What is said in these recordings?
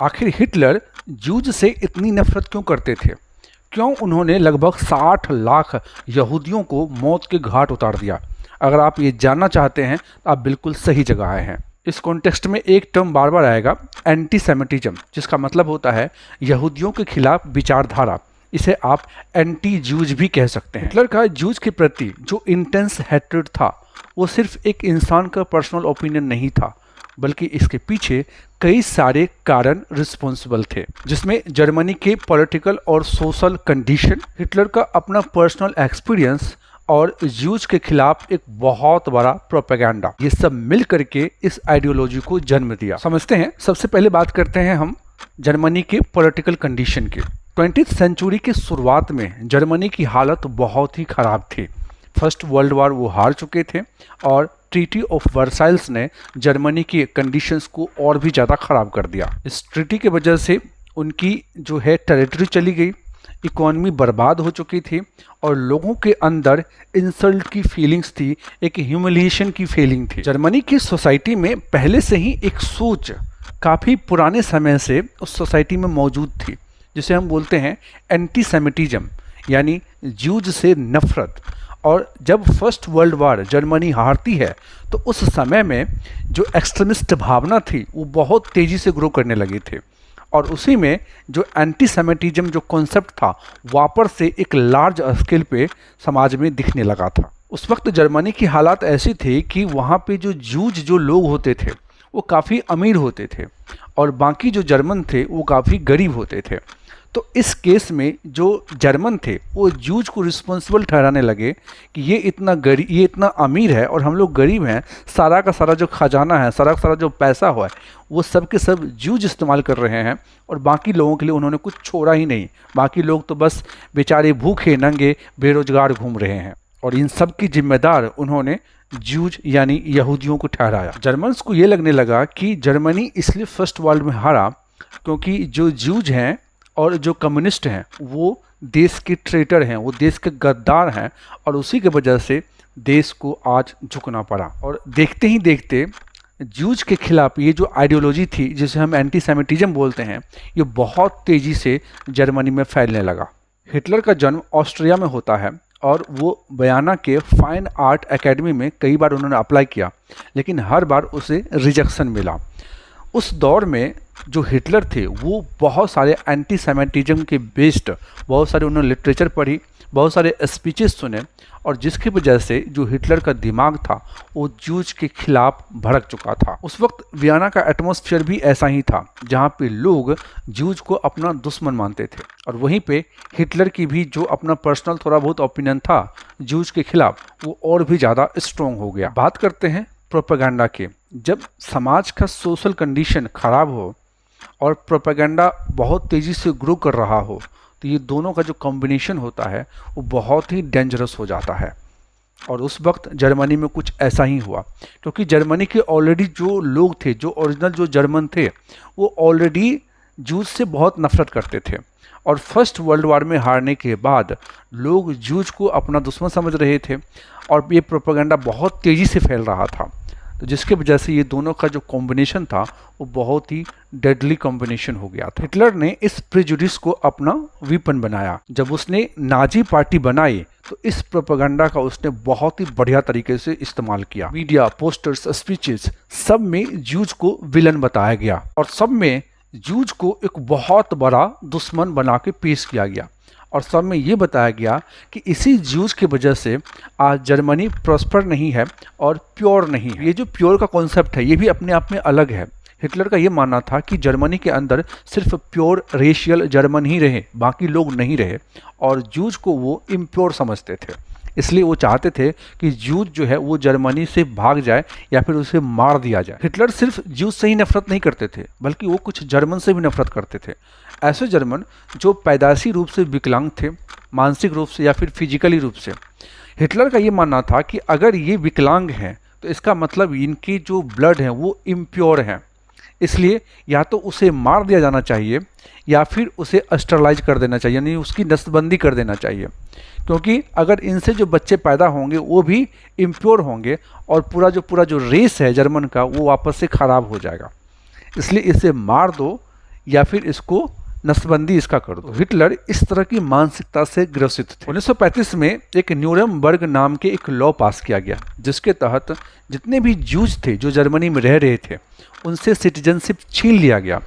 आखिर हिटलर जूज से इतनी नफरत क्यों करते थे? क्यों उन्होंने लगभग 60 लाख यहूदियों को मौत के घाट उतार दिया? अगर आप ये जानना चाहते हैं तो आप बिल्कुल सही जगह आए हैं। इस कॉन्टेक्स्ट में एक टर्म बार बार आएगा, एंटीसेमिटिज्म, जिसका मतलब होता है यहूदियों के खिलाफ विचारधारा। इसे आप एंटी जूज भी कह सकते हैं। हिटलर का जूज के प्रति जो इंटेंस हैट्रेड था वो सिर्फ एक इंसान का पर्सनल ओपिनियन नहीं था, बल्कि इसके पीछे कई सारे कारण रिस्पॉन्सिबल थे, जिसमें जर्मनी के पॉलिटिकल और सोशल कंडीशन, हिटलर का अपना पर्सनल एक्सपीरियंस और जूज के खिलाफ एक बहुत बड़ा प्रोपेगेंडा, ये सब मिल करके इस आइडियोलॉजी को जन्म दिया। समझते हैं। सबसे पहले बात करते हैं हम जर्मनी के पॉलिटिकल कंडीशन की। 20वीं सेंचुरी की शुरुआत में जर्मनी की हालत बहुत ही खराब थी। फर्स्ट वर्ल्ड वॉर वो हार चुके थे और ट्रीटी ऑफ वर्साइल्स ने जर्मनी की कंडीशंस को और भी ज़्यादा ख़राब कर दिया। इस ट्रीटी के वजह से उनकी जो है टेरिटरी चली गई, इकोनॉमी बर्बाद हो चुकी थी और लोगों के अंदर इंसल्ट की फीलिंग्स थी, एक ह्यूमिलिएशन की फीलिंग थी। जर्मनी की सोसाइटी में पहले से ही एक सोच काफ़ी पुराने समय से उस सोसाइटी में मौजूद थी, जिसे हम बोलते हैं एंटीसेमिटिज्म, यानी जूज से नफरत। और जब फर्स्ट वर्ल्ड वॉर जर्मनी हारती है तो उस समय में जो एक्सट्रीमिस्ट भावना थी वो बहुत तेज़ी से ग्रो करने लगे थे और उसी में जो एंटीसेमिटिज्म जो कॉन्सेप्ट था वापस से एक लार्ज स्केल पे समाज में दिखने लगा था। उस वक्त जर्मनी की हालात ऐसी थी कि वहाँ पे जो लोग होते थे वो काफ़ी अमीर होते थे और बाकी जो जर्मन थे वो काफ़ी गरीब होते थे। तो इस केस में जो जर्मन थे वो जूज को रिस्पॉन्सिबल ठहराने लगे कि ये इतना अमीर है और हम लोग गरीब हैं, सारा का सारा जो खजाना है, सारा का सारा जो पैसा हुआ है वो सब के सब जूज इस्तेमाल कर रहे हैं और बाकी लोगों के लिए उन्होंने कुछ छोड़ा ही नहीं। बाकी लोग तो बस बेचारे भूखे नंगे बेरोजगार घूम रहे हैं और इन सब की जिम्मेदार उन्होंने जूज यानी यहूदियों को ठहराया। जर्मन्स को ये लगने लगा कि जर्मनी इसलिए फर्स्ट वर्ल्ड में हारा क्योंकि जो जूज हैं और जो कम्युनिस्ट हैं वो देश के ट्रेटर हैं, वो देश के गद्दार हैं और उसी की वजह से देश को आज झुकना पड़ा। और देखते ही देखते जूज के खिलाफ ये जो आइडियोलॉजी थी जिसे हम एंटीसेमिटिज्म बोलते हैं, ये बहुत तेज़ी से जर्मनी में फैलने लगा। हिटलर का जन्म ऑस्ट्रिया में होता है और वो वियना के फाइन आर्ट एकेडमी में कई बार उन्होंने अप्लाई किया, लेकिन हर बार उसे रिजेक्शन मिला। उस दौर में जो हिटलर थे वो बहुत सारे एंटीसेमिटिज्म के बेस्ड बहुत सारे उन्होंने लिटरेचर पढ़ी, बहुत सारे स्पीचेस सुने और जिसकी वजह से जो हिटलर का दिमाग था वो जूज के खिलाफ भड़क चुका था। उस वक्त वियना का एटमॉस्फेयर भी ऐसा ही था जहाँ पे लोग जूज को अपना दुश्मन मानते थे और वहीं पे हिटलर की भी जो अपना पर्सनल थोड़ा बहुत ओपिनियन था जूज के खिलाफ वो और भी ज़्यादा स्ट्रॉन्ग हो गया। बात करते हैं प्रोपेगेंडा के। जब समाज का सोशल कंडीशन खराब हो और प्रोपेगेंडा बहुत तेज़ी से ग्रो कर रहा हो तो ये दोनों का जो कॉम्बिनेशन होता है वो बहुत ही डेंजरस हो जाता है। और उस वक्त जर्मनी में कुछ ऐसा ही हुआ क्योंकि जर्मनी के ऑलरेडी जो लोग थे, जो ओरिजिनल जो जर्मन थे, वो ऑलरेडी जूज से बहुत नफरत करते थे और फर्स्ट वर्ल्ड वॉर में हारने के बाद लोग जूज को अपना दुश्मन समझ रहे थे और ये प्रोपेगेंडा बहुत तेज़ी से फैल रहा था। तो जिसके वजह से ये दोनों का जो कॉम्बिनेशन था वो बहुत ही डेडली कॉम्बिनेशन हो गया था। हिटलर ने इस प्रेजुडिस को अपना वीपन बनाया। जब उसने नाजी पार्टी बनाई तो इस प्रोपेगेंडा का उसने बहुत ही बढ़िया तरीके से इस्तेमाल किया। मीडिया, पोस्टर्स, स्पीचेस, सब में जूज को विलन बताया गया और सब में जूज को एक बहुत बड़ा दुश्मन बना के पेश किया गया और सब में ये बताया गया कि इसी जूज की वजह से आज जर्मनी प्रॉस्पर नहीं है और प्योर नहीं है। ये जो प्योर का कॉन्सेप्ट है ये भी अपने आप में अलग है। हिटलर का ये मानना था कि जर्मनी के अंदर सिर्फ प्योर रेशियल जर्मन ही रहे, बाकी लोग नहीं रहे और जूज को वो इम्प्योर समझते थे। इसलिए वो चाहते थे कि जूज जो है वो जर्मनी से भाग जाए या फिर उसे मार दिया जाए। हिटलर सिर्फ जूज से ही नफरत नहीं करते थे बल्कि वो कुछ जर्मन से भी नफरत करते थे। ऐसे जर्मन जो पैदाइशी रूप से विकलांग थे, मानसिक रूप से या फिर फिजिकली रूप से। हिटलर का ये मानना था कि अगर ये विकलांग हैं तो इसका मतलब इनकी जो ब्लड है वो इम्प्योर है, इसलिए या तो उसे मार दिया जाना चाहिए या फिर उसे अस्टरलाइज कर देना चाहिए, यानी उसकी नस्बंदी कर देना चाहिए। क्योंकि अगर इनसे जो बच्चे पैदा होंगे वो भी इम्प्योर होंगे और पूरा जो रेस है जर्मन का वो वापस से ख़राब हो जाएगा। इसलिए इसे मार दो या फिर इसको नसबंदी इसका कर दो। हिटलर इस तरह की मानसिकता से ग्रसित थे। 1935 में एक न्यूरमबर्ग नाम के एक लॉ पास किया गया, जिसके तहत जितने भी जूज थे जो जर्मनी में रह रहे थे उनसे सिटीजनशिप छीन लिया गया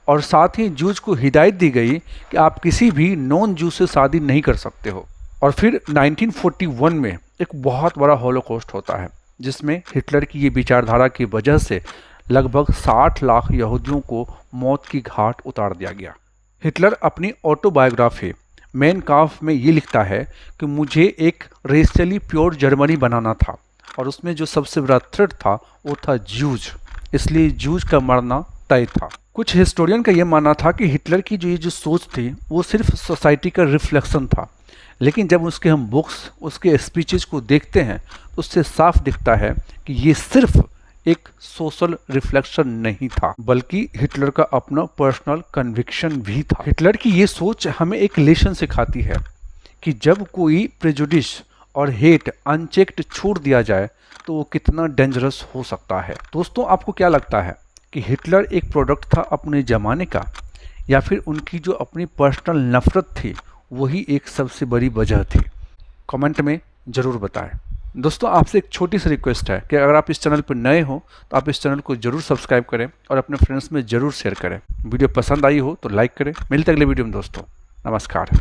और साथ ही जूज को हिदायत दी गई कि आप किसी भी नॉन जू से शादी नहीं कर सकते हो। और फिर 1941 में एक बहुत बड़ा हॉलोकॉस्ट होता है, जिसमें हिटलर की ये विचारधारा की वजह से लगभग 60 लाख यहूदियों को मौत की घाट उतार दिया गया। हिटलर अपनी ऑटोबायोग्राफी मेन काम्फ में ये लिखता है कि मुझे एक रेशियली प्योर जर्मनी बनाना था और उसमें जो सबसे बड़ा थ्रेट था वो था जूज, इसलिए जूज का मरना तय था। कुछ हिस्टोरियन का ये मानना था कि हिटलर की जो सोच थी वो सिर्फ सोसाइटी का रिफ्लेक्शन था, लेकिन जब उसके हम बुक्स, उसके स्पीचेस को देखते हैं तो उससे साफ दिखता है कि ये सिर्फ एक सोशल रिफ्लेक्शन नहीं था, बल्कि हिटलर का अपना पर्सनल कन्विक्शन भी था। हिटलर की ये सोच हमें एक लेसन सिखाती है कि जब कोई प्रेजुडिस और हेट अनचेक्ड छोड़ दिया जाए तो वो कितना डेंजरस हो सकता है। दोस्तों, आपको क्या लगता है कि हिटलर एक प्रोडक्ट था अपने ज़माने का, या फिर उनकी जो अपनी पर्सनल नफरत थी वही एक सबसे बड़ी वजह थी? कमेंट में ज़रूर बताएं। दोस्तों, आपसे एक छोटी सी रिक्वेस्ट है कि अगर आप इस चैनल पर नए हो तो आप इस चैनल को जरूर सब्सक्राइब करें और अपने फ्रेंड्स में जरूर शेयर करें। वीडियो पसंद आई हो तो लाइक करें। मिलते अगले वीडियो में दोस्तों, नमस्कार।